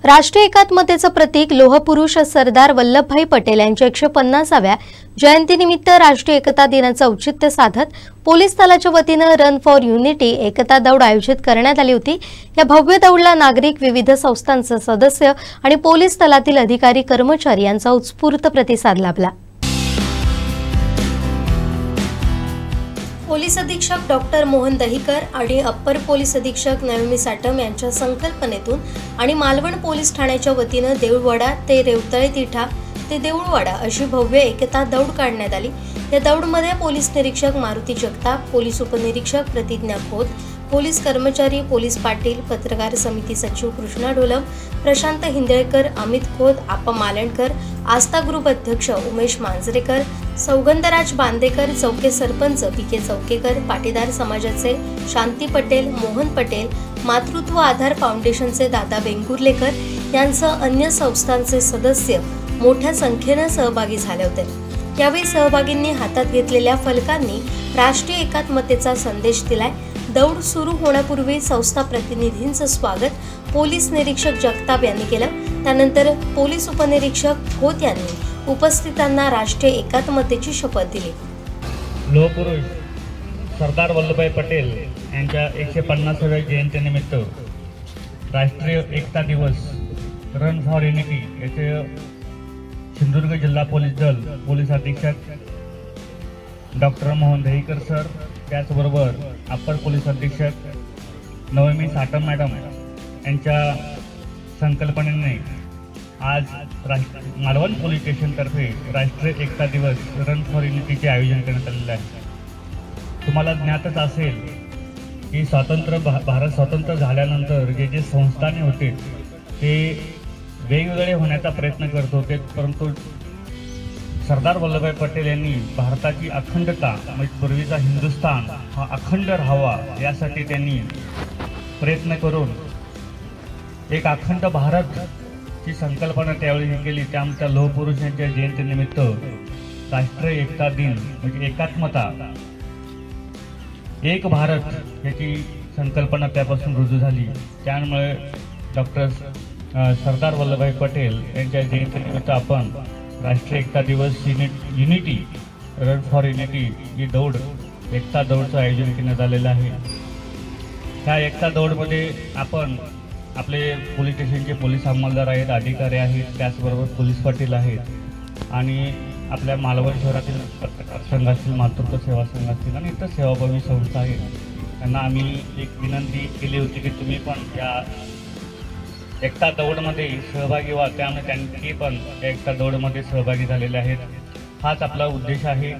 राष्ट्रीय एकात्मतेचं प्रतीक लोहपुरुष सरदार वल्लभभाई पटेल यांच्या 150व्या जयंतीनिमित्त राष्ट्रीय एकता दिनाचं औचित्य साधत पोलीस दलाच्या वतीनं रन फॉर युनिटी एकता दौड आयोजित करण्यात आली होती। या भव्य दौडला नागरिक, विविध संस्थांचे सदस्य आणि पोलीस दलातील अधिकारी कर्मचारी यांचा उत्स्फूर्त प्रतिसाद लाभला। पोलीस अधीक्षक डॉक्टर मोहन दहिकर आणि अप्पर पोलीस अधीक्षक नवमी साटम यांच्या संकल्पनेतून आणि मालवण पोलीस ठाण्याच्या वतीनं देऊळवाडा ते रेवतळे तिठा ते देऊळवाडा अशी भव्य एकता दौड काढण्यात आली। या दौडमध्ये पोलीस निरीक्षक मारुती जगताप, पोलीस उपनिरीक्षक प्रतिज्ञा खोत, पोलीस कर्मचारी, पोलीस पाटील, पत्रकार समिती सचिव कृष्णा ढोलम, प्रशांत हिंदळकर, अमित खोत, आपा मालणकर, आस्था ग्रुप अध्यक्ष उमेश मांजरेकर, सौगंधराज बांदेकर, चौके सरपंच पीके चौकेकर, पाटीदार समाजाचे शांती पटेल, मोहन पटेल, मातृत्व आधार फाउंडेशनचे दादा बेंगुर्लेकर यांसह अन्य संस्थांचे सदस्य मोठ्या संख्येने सहभागी झाले होते। यावेळी सहभागींनी हातात घेतलेल्या फलकांनी राष्ट्रीय एकात्मतेचा संदेश दिलाय। दौड सुरू होण्यापूर्वी संस्था प्रतिनिधींचं स्वागत पोलीस निरीक्षक जगताप यांनी केलं। त्यानंतर पोलीस उपनिरीक्षक खोत यांनी उपस्थितांना राष्ट्रीय एकात्मतेची शपथ दिली। लोहपुरुष सरदार वल्लभभाई पटेल यांच्या 150व्या जयंतीनिमित्त राष्ट्रीय एकता दिवस रन फॉर युनिटी येथे सिंधुदुर्ग जिल्हा पोलीस दल पोलीस अधीक्षक डॉक्टर मोहन दहिकर सर, त्याचबरोबर अप्पर पोलीस अधीक्षक नवमी साटम मॅडम यांच्या संकल्पनेने आज मालवण पोलीस स्टेशनतर्फे राष्ट्रीय एकता दिवस रन फॉर युनिटीचे आयोजन करण्यात आलेले आहे। तुम्हाला ज्ञातच असेल की भारत स्वतंत्र झाल्यानंतर जे संस्थाने होते ते वेगवेगळे होण्याचा प्रयत्न करत होते, परंतु सरदार वल्लभभाई पटेल यांनी भारताची अखंडता म्हणजे पूर्वीचा हिंदुस्थान हा अखंड राहावा यासाठी त्यांनी प्रयत्न करून एक अखंड भारत ची संकल्पना त्यावेळी केली। त्यामुळे लोहपुरुषांच्या जयंतीनिमित्त राष्ट्रीय एकता दिन म्हणजे एकात्मता एक भारत याची संकल्पना त्यापासून रुजू झाली। त्यामुळे डॉक्टर सरदार वल्लभभाई पटेल यांच्या जयंतीनिमित्त आपण राष्ट्रीय एकता दिवस युनिटी रन फॉर युनिटी ही दौड एकता दौडचं आयोजन करण्यात आलेलं आहे। त्या एकता दौडमध्ये आपण आपले पोलीस स्टेशनचे पोलीस अंमलदार आहेत, अधिकारी आहेत, त्याचबरोबर पोलीस पाटील आहेत आणि आपल्या मालवण शहरातील पत्रकार संघ असतील, मातृत्व सेवा संघ असतील आणि इतर सेवाभावी संस्था आहेत। त्यांना आम्ही एक विनंती केली होती की तुम्ही पण या एकता दौडमध्ये सहभागी व्हा, त्यामुळे त्यांनी पण एकता दौडमध्ये सहभागी झालेले आहेत। हाच आपला उद्देश आहे।